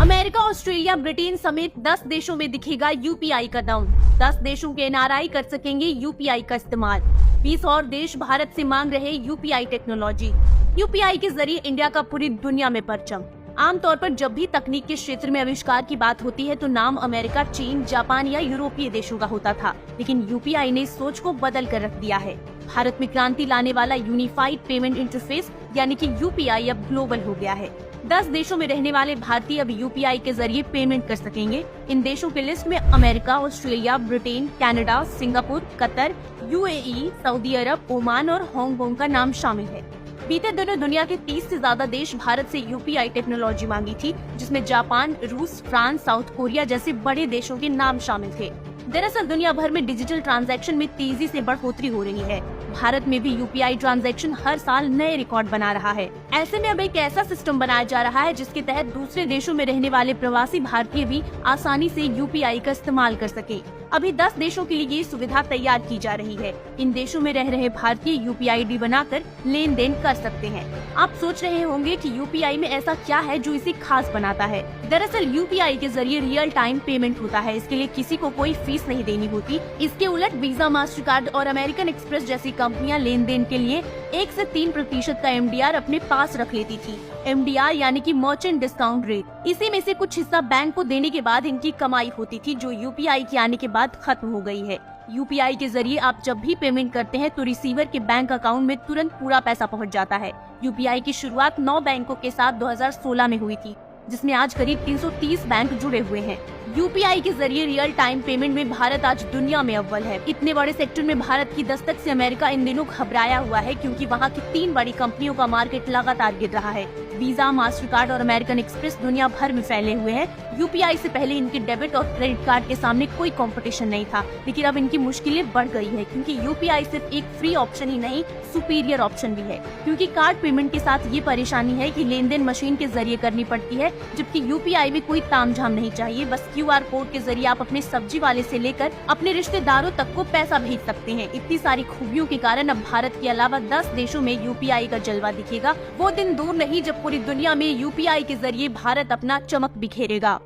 America, Australia, Britain समेत 10 देशों में दिखेगा यूपीआई का दम। 10 देशों के एनआरआई कर सकेंगे यूपीआई का इस्तेमाल। 20 और देश भारत से मांग रहे यूपीआई टेक्नोलॉजी। यूपीआई के जरिए इंडिया का पूरी दुनिया में परचम। आमतौर पर जब भी तकनीक के क्षेत्र में आविष्कार की बात होती है तो नाम अमेरिका, चीन, जापान या यूरोपीय देशों का होता था, लेकिन यूपीआई ने इस सोच को बदल कर रख दिया है। भारत में क्रांति लाने वाला यूनिफाइड पेमेंट इंटरफेस यानी कि यूपीआई अब ग्लोबल हो गया है। 10 देशों में रहने वाले भारतीय अब यूपीआई के जरिए पेमेंट कर सकेंगे। इन देशों की लिस्ट में America, Australia, Britain, Canada, Singapore, Qatar, UAE, Saudi Arab, Oman और हांगकांग का नाम शामिल है। बीते दिनों दुनिया के 30 से ज्यादा देश भारत से यूपीआई टेक्नोलॉजी मांगी थी, जिसमें जापान, रूस, फ्रांस, साउथ कोरिया जैसे बड़े देशों के नाम शामिल थे। दरअसल दुनिया भर में डिजिटल ट्रांजैक्शन में तेजी से बढ़ोतरी हो रही है। भारत में भी यूपीआई ट्रांजैक्शन हर साल नए रिकॉर्ड बना रहा है। ऐसे में अब एक ऐसा सिस्टम बनाया जा रहा है जिसके तहत दूसरे देशों में रहने वाले प्रवासी भारतीय भी आसानी से यूपीआई का इस्तेमाल कर सके। अभी 10 देशों के लिए ये सुविधा तैयार की जा रही है। इन देशों में रह रहे भारतीय यूपीआई आईडी बनाकर लेन देन कर सकते हैं। आप सोच रहे होंगे कि यूपीआई में ऐसा क्या है जो इसे खास बनाता है। दरअसल यूपीआई के जरिए रियल टाइम पेमेंट होता है। इसके लिए किसी को कोई फीस नहीं देनी होती। इसके उलट वीजा, मास्टरकार्ड और अमेरिकन एक्सप्रेस जैसी कंपनियां लेन देन के लिए 1 से 3% का एमडीआर अपने पास रख लेती थी। एमडीआर यानी कि मर्चेंट डिस्काउंट रेट। इसी में से कुछ हिस्सा बैंक को देने के बाद इनकी कमाई होती थी, जो यूपीआई के आने के बाद खत्म हो गई है। यूपीआई के जरिए आप जब भी पेमेंट करते हैं तो रिसीवर के बैंक अकाउंट में तुरंत पूरा पैसा पहुंच जाता है। यूपीआई की शुरुआत 9 बैंकों के साथ 2016 में हुई थी, जिसमें आज करीब 330 बैंक जुड़े हुए हैं। यूपीआई के जरिए रियल टाइम पेमेंट में भारत आज दुनिया में अव्वल है। इतने बड़े सेक्टर में भारत की दस्तक से अमेरिका इन दिनों घबराया हुआ है, क्योंकि वहाँ की 3 बड़ी कंपनियों का मार्केट लगातार गिर रहा है। वीजा, मास्टरकार्ड और अमेरिकन एक्सप्रेस दुनिया भर में फैले हुए हैं। यूपीआई से पहले इनके डेबिट और क्रेडिट कार्ड के सामने कोई कंपटीशन नहीं था, लेकिन अब इनकी मुश्किलें बढ़ गई है, क्योंकि यूपीआई सिर्फ एक फ्री ऑप्शन ही नहीं, सुपीरियर ऑप्शन भी है। क्योंकि कार्ड पेमेंट के साथ ये परेशानी है कि लेन देन मशीन के जरिए करनी पड़ती है, जबकि यूपीआई में कोई तामझाम नहीं चाहिए। बस क्यूआर कोड के जरिए आप अपने सब्जी वाले से लेकर अपने रिश्तेदारों तक को पैसा भेज सकते हैं। इतनी सारी खूबियों के कारण अब भारत के अलावा 10 देशों में यूपीआई का जलवा दिखेगा। वो दिन दूर नहीं जब पूरी दुनिया में यूपीआई के जरिए भारत अपना चमक बिखेरेगा।